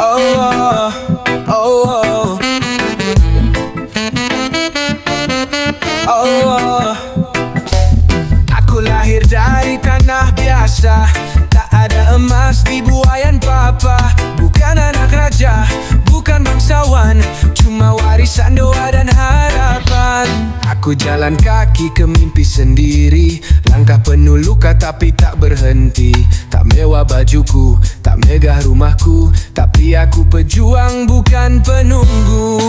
Oh, oh, oh, oh, oh. Aku lahir dari tanah biasa, tak ada emas di buayan papa. Bukan anak raja, bukan bangsawan, cuma warisan doa dan harapan. Aku jalan kaki ke mimpi sendiri, langkah penuh luka tapi tak berhenti. Tak mewah bajuku, tak megah rumahku, tapi aku pejuang bukan penunggu.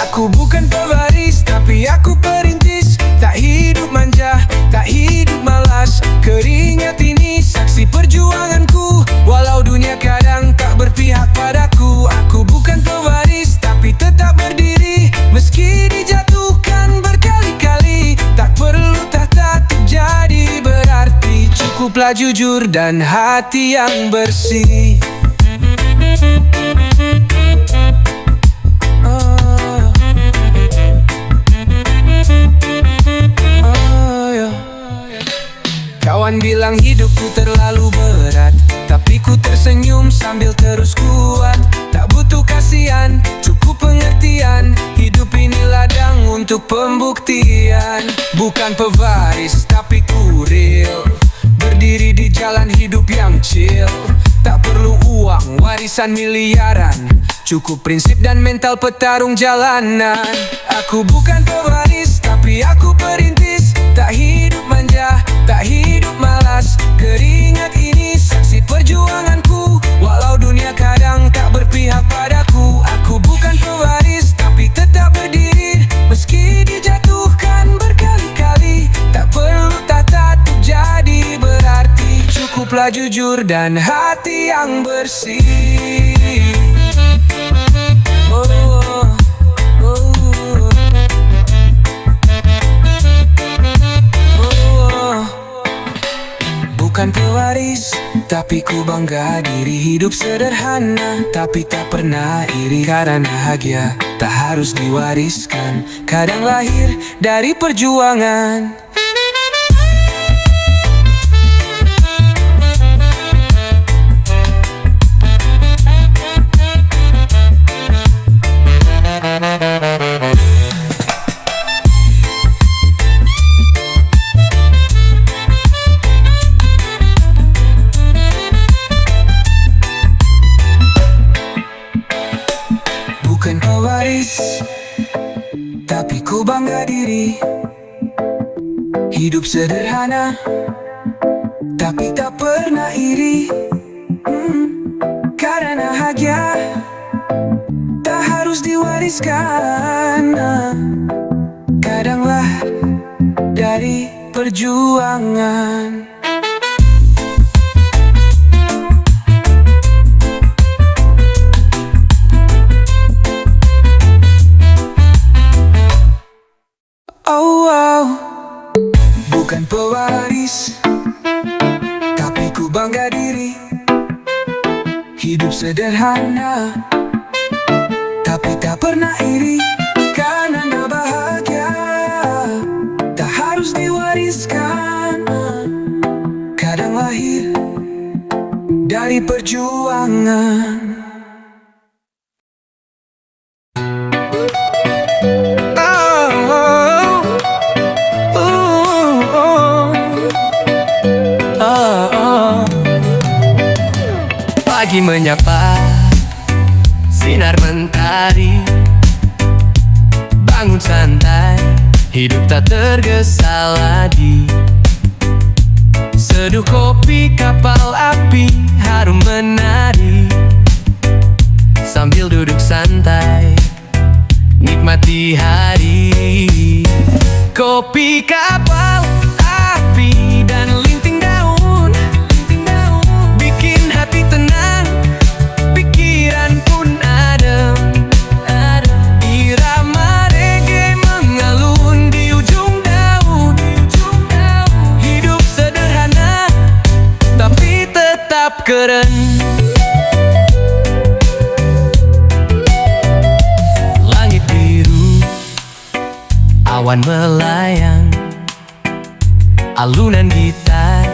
Aku bukan pewaris, tapi aku perintis. Tak hidup manja, tak hidup malas. Keringat ini saksi perjuanganku, walau dunia kadang tak berpihak padaku. Aku bukan pewaris, tapi tetap berdiri, meski dijatuhkan berkali-kali. Tak perlu tahta untuk jadi berarti, cukuplah jujur dan hati yang bersih. Kawan bilang hidupku terlalu berat, tapi ku tersenyum sambil terus kuat. Tak butuh kasihan, cukup pengertian. Hidup ini ladang untuk pembuktian. Bukan pewaris, tapi ku real, berdiri di jalan hidup yang chill. Tak perlu uang, warisan miliaran, cukup prinsip dan mental petarung jalanan. Aku bukan pewaris, tapi aku perintis. Tak hidup manja, tak hidup malas. Keringat ini saksi perjuanganku, walau dunia kadang tak berpihak padaku. Aku bukan pewaris, tapi tetap berdiri, meski dijatuhkan berkali-kali. Tak perlu tahta untuk jadi berarti, cukuplah jujur dan hati yang bersih. Oh, oh, oh. Bukan pewaris, tapi ku bangga diri. Hidup sederhana, tapi tak pernah iri. Karena bahagia tak harus diwariskan, kadang lahir dari perjuangan. Bukan pewaris, tapi ku bangga diri. Hidup sederhana, tapi tak pernah iri. Karena bahagia tak harus diwariskan, kadanglah dari perjuangan. Oh, oh. Bukan pewaris, tapi ku bangga diri. Hidup sederhana, tapi tak pernah iri. Karena bahagia tak harus diwariskan, kadang lahir dari perjuangan. Pagi menyapa, sinar mentari, bangun santai, hidup tak tergesa lagi. Seduh kopi kapal api, harum menari, sambil duduk santai, nikmati hari. Kopi kapal api dan linting daun, bikin hati tenang, pikiran pun adem. Irama reggae mengalun di ujung daun. Hidup sederhana, tapi tetap keren. Langit biru, awan melayang, alunan gitar,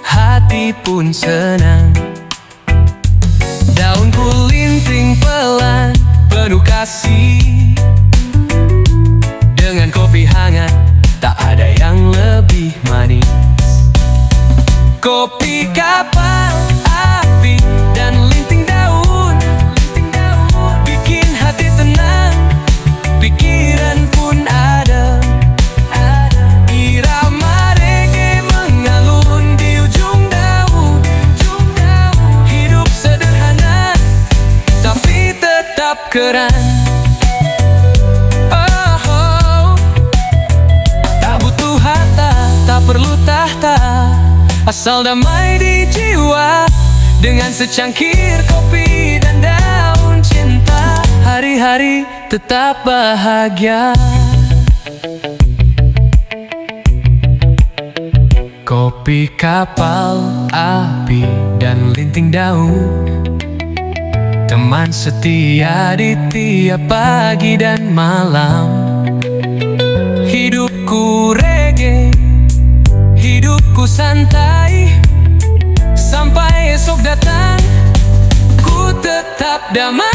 hati pun senang. Daun kulin Kering pelan, penuh kasih. Dengan kopi hangat, tak ada yang lebih manis. Kopi kapal, api, dan linting daun bikin hati tenang, pikiran pun adem. Irama reggae mengalun di ujung daun. Hidup sederhana, tapi tetap keren. Tak butuh harta, tak perlu tahta, asal damai di jiwa. Dengan secangkir kopi dan daun cinta, hari-hari tetap bahagia. Kopi kapal, api, dan linting daun, teman setia di tiap pagi dan malam. Hidupku reggae, hidupku santai, sampai esok datang, ku tetap damai.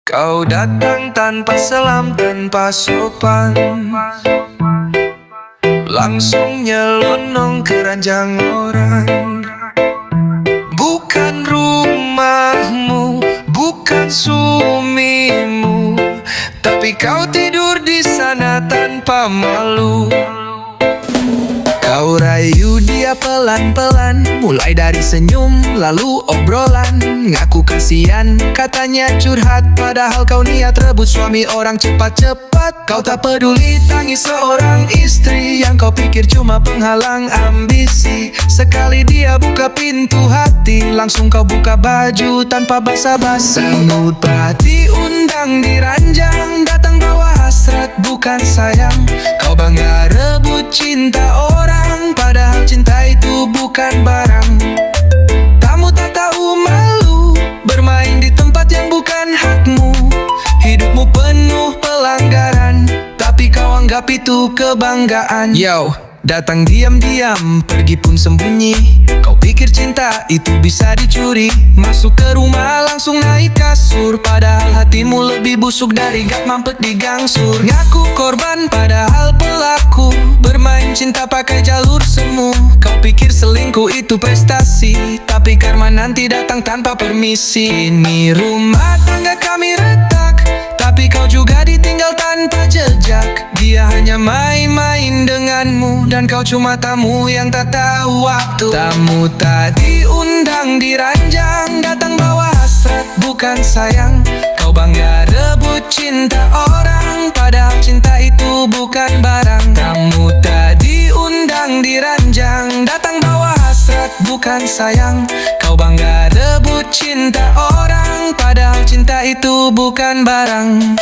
Kau datang tanpa salam, tanpa sopan, langsung nyelonong ke ranjang orang. Bukan rumahmu, bukan suamimu, tapi kau tidur di sana tanpa malu. Kau rayu dia pelan-pelan, mulai dari senyum, lalu obrolan. Ngaku kasihan, katanya curhat, padahal kau niat rebut suami orang cepat-cepat. Kau tak peduli tangis seorang istri yang kau pikir cuma penghalang ambisi. Sekali dia buka pintu hati, langsung kau buka baju tanpa basa-basi. Sambut pati undang di ranjang, datang bawa hasrat bukan sayang. Kau bangga rebut cinta orang, padahal cinta itu bukan barang. Kamu tak tahu malu, bermain di tempat yang bukan hakmu. Hidupmu penuh pelanggaran, tapi kau anggap itu kebanggaan. Yo, datang diam-diam, pergi pun sembunyi. Kau pikir cinta itu bisa dicuri. Masuk ke rumah langsung naik kasur, padahal hatimu lebih busuk dari gak mampet di gangsur. Ngaku korban padahal pelaku, bermain cinta pakai jalur semu. Kau pikir selingkuh itu prestasi, tapi karma nanti datang tanpa permisi. Ini rumah tangga kami retak, tapi kau juga ditinggal tanpa jejak. Dia hanya main-main denganmu, dan kau cuma tamu yang tak tahu waktu. Tamu tak diundang di ranjang, datang bawa hasrat bukan sayang. Kau bangga rebut cinta orang, padahal cinta itu bukan barang. Tamu tak diundang di ranjang, datang bawa hasrat bukan sayang. Kau bangga rebut cinta orang, padahal cinta itu bukan barang.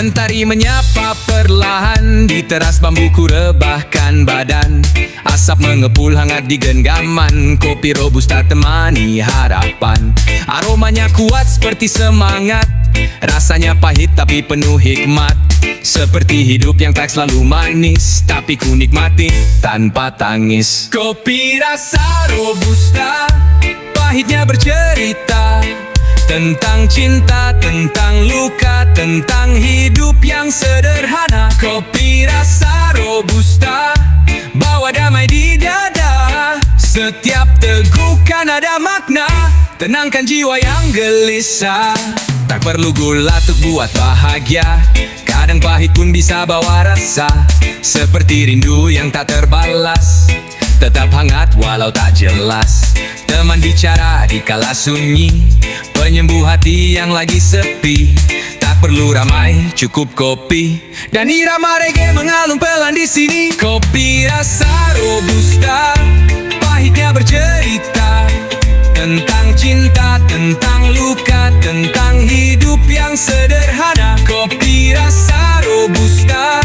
Mentari menyapa perlahan, di teras bambu ku rebahkan badan. Asap mengepul hangat di genggaman, kopi robusta temani harapan. Aromanya kuat seperti semangat, rasanya pahit tapi penuh hikmat. Seperti hidup yang tak selalu manis, tapi ku nikmati tanpa tangis. Kopi rasa robusta, pahitnya bercerita tentang cinta, tentang luka, tentang hidup yang sederhana. Kopi rasa robusta, bawa damai di dada. Setiap tegukan ada makna, tenangkan jiwa yang gelisah. Tak perlu gula untuk buat bahagia, kadang pahit pun bisa bawa rasa. Seperti rindu yang tak terbalas, tetap hangat walau tak jelas. Teman bicara di kala sunyi, penyembuh hati yang lagi sepi. Tak perlu ramai, cukup kopi, dan irama reggae mengalun pelan di sini. Kopi rasa robusta, pahitnya bercerita tentang cinta, tentang luka, tentang hidup yang sederhana. Kopi rasa robusta,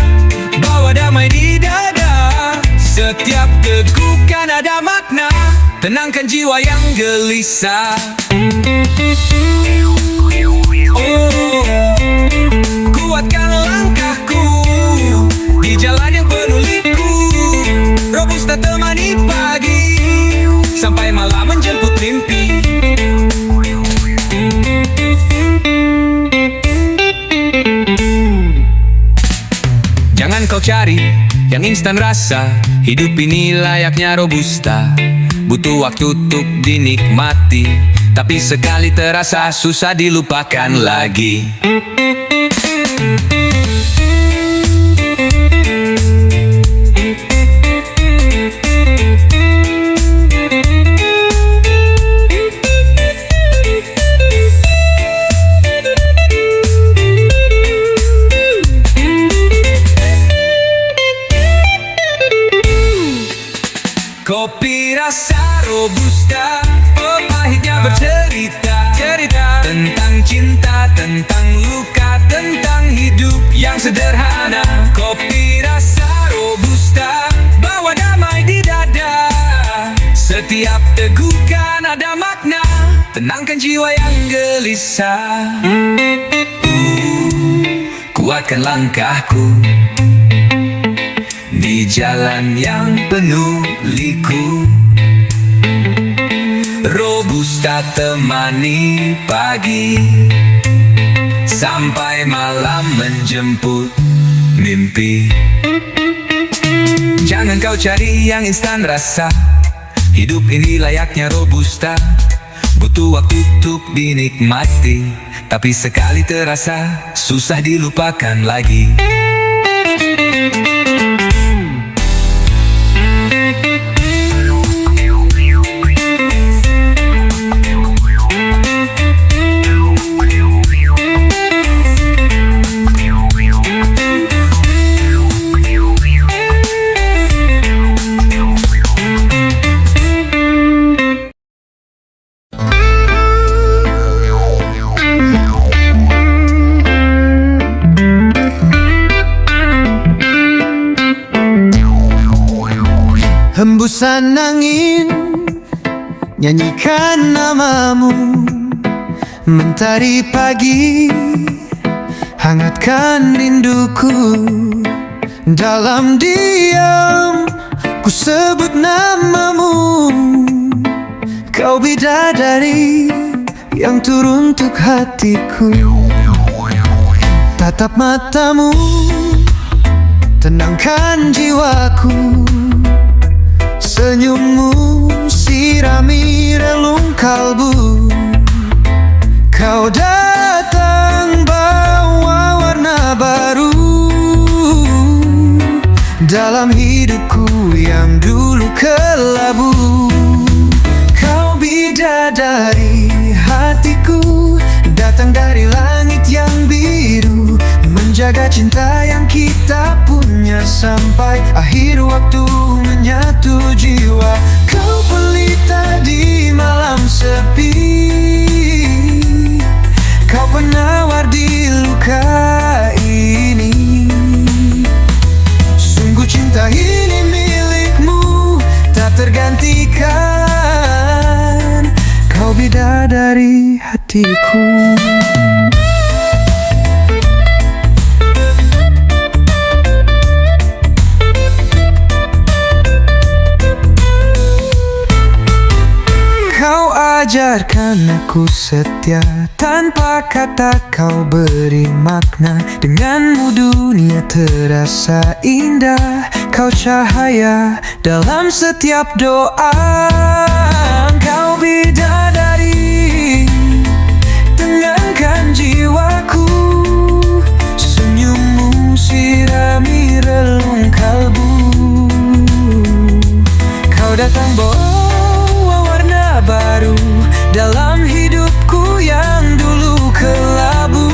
bawa damai di dada. Setiap tegukan ada makna, tenangkan jiwa yang gelisah. Kuatkan langkahku di jalan yang penuh liku. Robusta temani pagi, sampai malam menjemput mimpi. Jangan kau cari yang instan rasa, hidup ini layaknya robusta. Butuh waktu untuk dinikmati, tapi sekali terasa susah dilupakan lagi. Kopi rasa robusta, pahitnya bercerita tentang cinta, tentang luka, tentang hidup yang sederhana. Kopi rasa robusta, bawa damai di dada. Setiap tegukan ada makna, tenangkan jiwa yang gelisah. Kuatkan langkahku di jalan yang penuh liku. Robusta temani pagi, sampai malam menjemput mimpi. Jangan kau cari yang instan rasa, hidup ini layaknya robusta. Butuh waktu untuk dinikmati, tapi sekali terasa susah dilupakan lagi. Hembusan angin nyanyikan namamu, mentari pagi hangatkan rinduku. Dalam diam ku sebut namamu, kau bidadari yang turun untuk hatiku. Tatap matamu, tenangkan jiwaku. Senyummu sirami relung kalbu. Kau datang bawa warna baru dalam hidupku yang dulu kelabu. Kau bidadari hatiku, datang dari langit yang biru, menjaga cinta yang kita punya sampai akhir waktu menyatu jiwa. Kau pelita di malam sepi, kau penawar di luka hatiku. Kau ajarkan aku setia, tanpa kata kau beri makna. Denganmu dunia terasa indah, kau cahaya dalam setiap doa. Kau bidadari, tenangkan jiwaku. Senyummu sirami relung kalbu. Kau datang baru dalam hidupku yang dulu kelabu.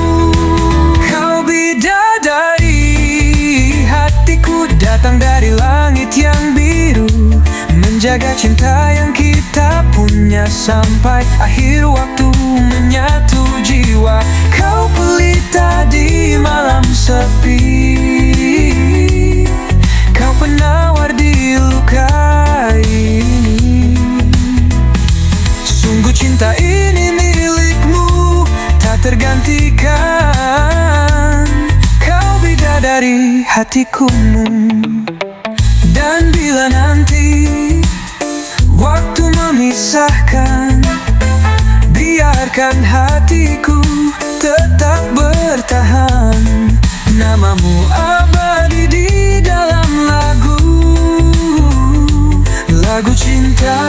Kau bidadari hatiku, datang dari langit yang biru, menjaga cinta yang kita punya sampai akhir waktu menyatu jiwa. Kau pelita di malam sepi, kau penawar di luka ini. Sungguh cinta ini milikmu, tak tergantikan. Kau bidadari hatiku. Dan bila nanti waktu memisahkan, biarkan hatiku tetap bertahan. Namamu abadi di dalam lagu cinta,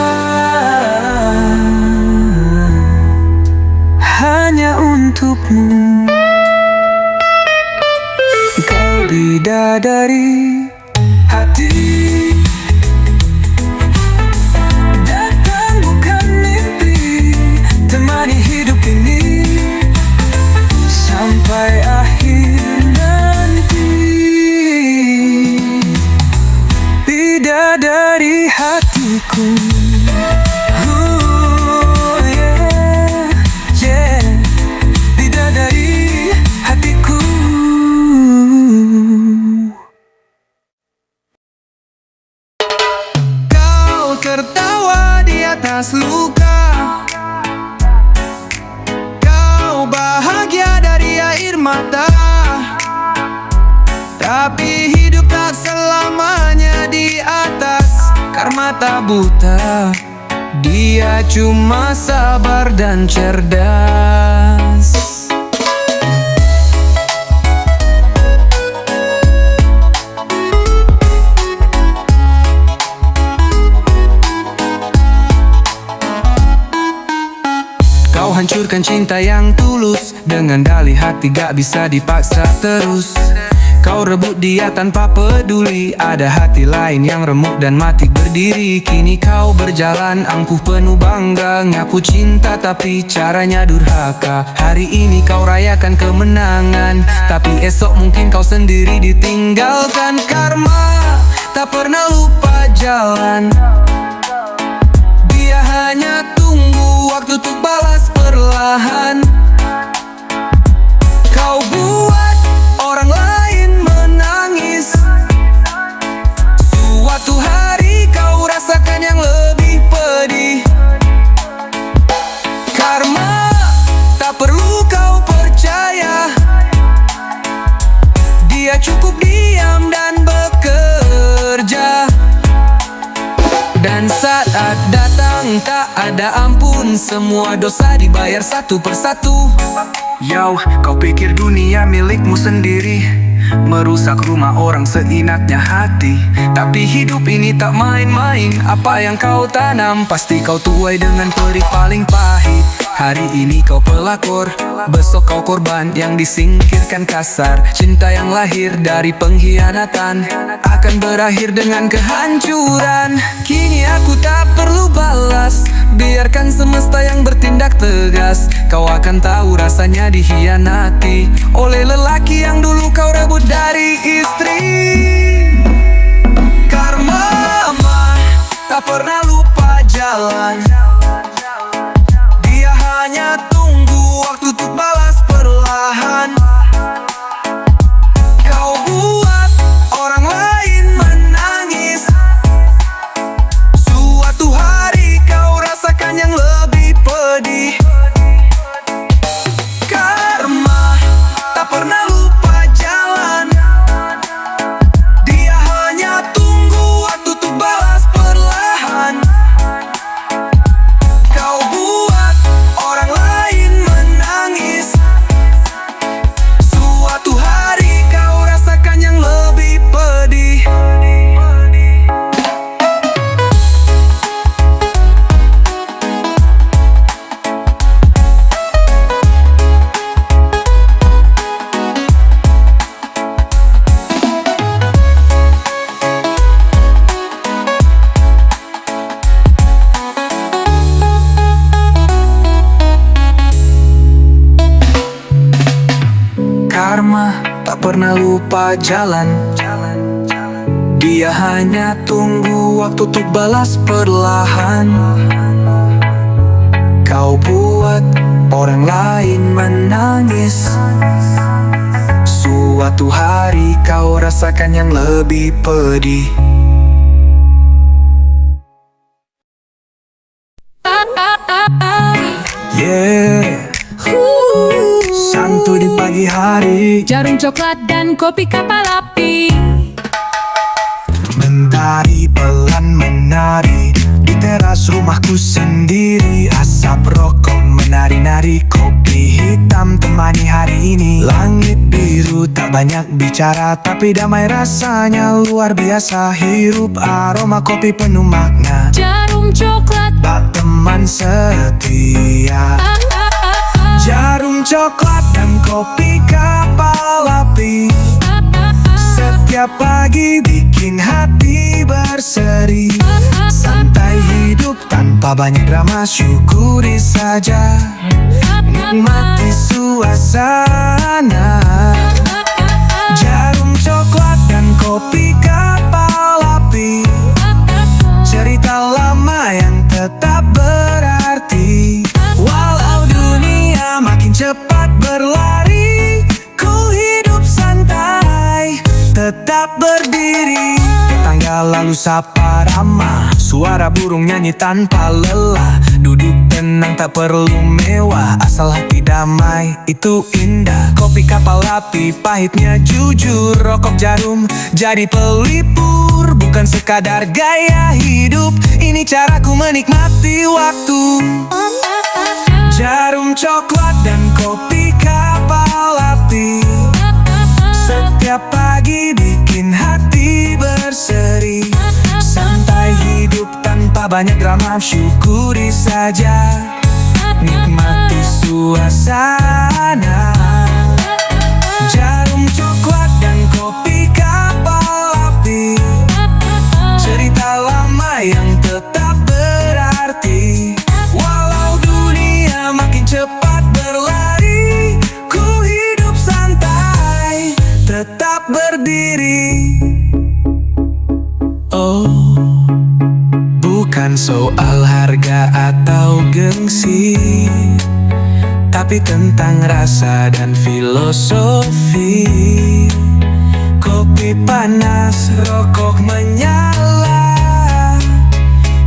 hanya untukmu. Kau bidadari hati, datang bukan mimpi, temani hidup ini sampai akhir nanti. Bidadari hatiku. Tertawa di atas luka, kau bahagia dari air mata. Tapi hidup tak selamanya di atas karma tak buta. Dia cuma sabar dan cerdas. Kau hancurkan cinta yang tulus dengan dalih hati gak bisa dipaksa terus. Kau rebut dia tanpa peduli, ada hati lain yang remuk dan mati berdiri. Kini kau berjalan angkuh penuh bangga, ngaku cinta tapi caranya durhaka. Hari ini kau rayakan kemenangan, tapi esok mungkin kau sendiri ditinggalkan. Karma tak pernah lupa jalan, dia hanya tunggu waktu untuk balas perlahan. Kau buat orang lain menangis, suatu hari kau rasakan yang lebih pedih. Karma tak perlu kau percaya, dia cukup diam dan bekerja. Dan saat datang tak ada ampun, semua dosa dibayar satu persatu. Yo, kau pikir dunia milikmu sendiri, merusak rumah orang seenaknya hati. Tapi hidup ini tak main-main, apa yang kau tanam pasti kau tuai dengan perih paling pahit. Hari ini kau pelakor, besok kau korban yang disingkirkan kasar. Cinta yang lahir dari pengkhianatan akan berakhir dengan kehancuran. Kini aku tak perlu balas, biarkan semesta yang bertindak tegas. Kau akan tahu rasanya dikhianati oleh lelaki yang dulu kau rebut dari istri. Karma tak pernah lupa jalan, dia hanya tunggu waktu untuk balas perlahan. Kau buat orang lain menangis, suatu hari kau rasakan yang lebih pedih. tak pernah lupa jalan. Dia hanya tunggu waktu untuk balas perlahan. Kau buat orang lain menangis. Suatu hari kau rasakan yang lebih pedih. Yeah, santuy di pagi hari, Jarum coklat dan kopi kapal api. mentari pelan menari di teras rumahku sendiri. Asap rokok menari-nari, kopi hitam temani hari ini. Langit biru tak banyak bicara, tapi damai rasanya luar biasa. Hirup aroma kopi penuh makna. Jarum coklat, Bak teman setia. Jarum coklat dan kopi kapal api. Setiap pagi bikin hati berseri. Santai hidup tanpa banyak drama, syukuri saja. Nikmati suasana. Jarum coklat dan kopi kapal api. Cerita lama yang tetap berarti. Walau dunia makin cepat berlari, ku hidup santai, tetap berdiri. Tetangga lalu sapa ramah, suara burung nyanyi tanpa lelah. Duduk tenang tak perlu mewah, asal hati damai itu indah. Kopi kapal api pahitnya jujur, rokok jarum jadi pelipur. Bukan sekadar gaya hidup, ini caraku menikmati waktu. Jarum coklat dan kopi kapal api. Setiap pagi bikin hati berseri. Santai hidup tanpa banyak drama, syukuri saja. Nikmati suasana. Jarum coklat dan kopi kapal api. Cerita lama yang tetap berarti. Walau dunia makin cepat berlari, ku hidup santai, tetap berdiri. Oh, bukan soal harga atau gengsi, tapi tentang rasa dan filosofi. Kopi panas, rokok menyala.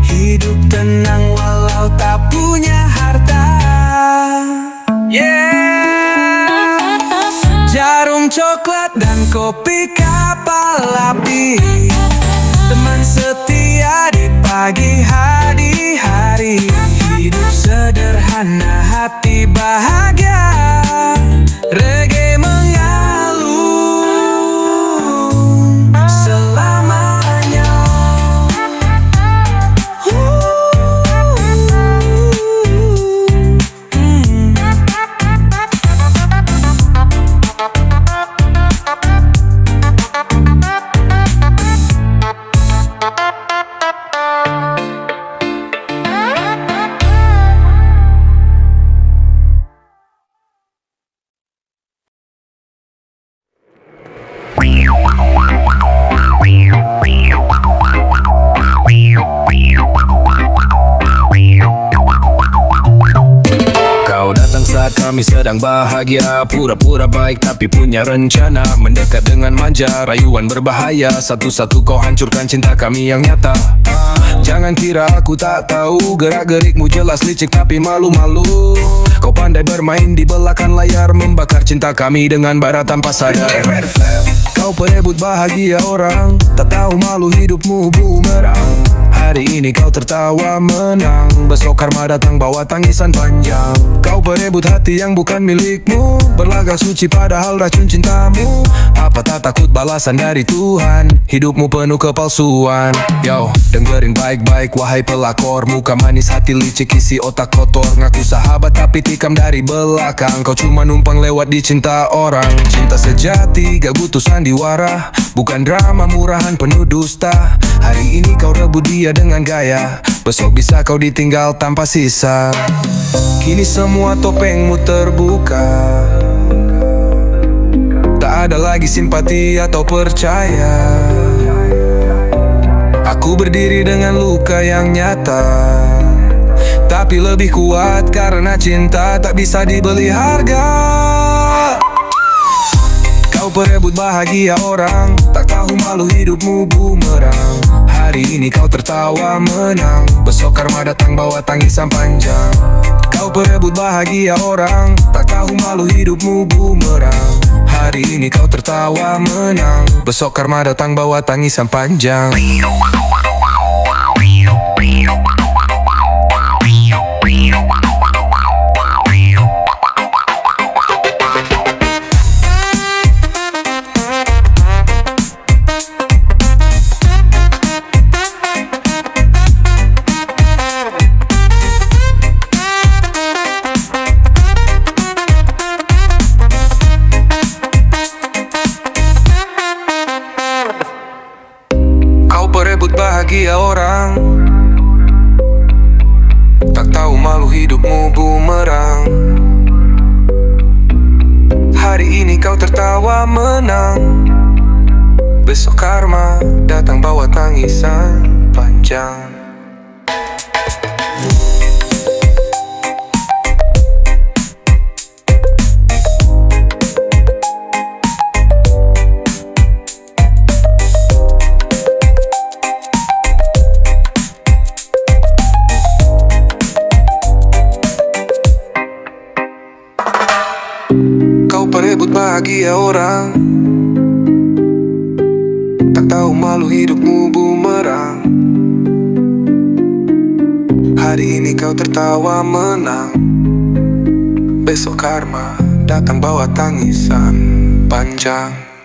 Hidup tenang walau tak punya harta. Yeah. Jarum coklat dan kopi kapal api. Teman setia di pagi hari-hari. Hidup sederhana, hati bahagia. Reggae mengalun selamanya. Kau datang saat kami sedang bahagia, pura-pura baik tapi punya rencana. Mendekat dengan manja, rayuan berbahaya. Satu-satu kau hancurkan cinta kami yang nyata. Jangan kira aku tak tahu, gerak-gerikmu jelas licik tapi malu-malu. Kau pandai bermain di belakang layar, membakar cinta kami dengan bara tanpa sadar. Kau perebut bahagia orang, tak tahu malu hidupmu bumerang. Hari ini kau tertawa menang, besok karma datang bawa tangisan panjang. Kau berebut hati yang bukan milikmu, berlagak suci padahal racun cintamu. Apa tak takut balasan dari Tuhan, hidupmu penuh kepalsuan. Yo, dengerin baik-baik wahai pelakor, muka manis hati licik isi otak kotor. Ngaku sahabat tapi tikam dari belakang, kau cuma numpang lewat di cinta orang. Cinta sejati gak butuh sandiwara, bukan drama murahan penuh dusta. Hari ini kau rebut dia dengan gaya, besok bisa kau ditinggal tanpa sisa. Kini semua topengmu terbuka, tak Tak ada lagi simpati atau percaya. Aku berdiri dengan luka yang nyata, tapi lebih kuat karena cinta tak bisa dibeli harga. Kau perebut bahagia orang, tak tahu malu hidupmu bumerang. Hari ini kau tertawa menang, besok karma datang bawa tangisan panjang. Kau perebut bahagia orang, tak tahu malu hidupmu bumerang. Hari ini kau tertawa menang, besok karma datang bawa tangisan panjang. Kau perebut bahagia orang, tak tahu malu hidupmu bumerang. Hari ini kau tertawa menang, besok karma datang bawa tangisan panjang. Kau perebut bahagia orang, tak tahu malu hidupmu bumerang. Hari ini kau tertawa menang, besok karma datang bawa tangisan panjang.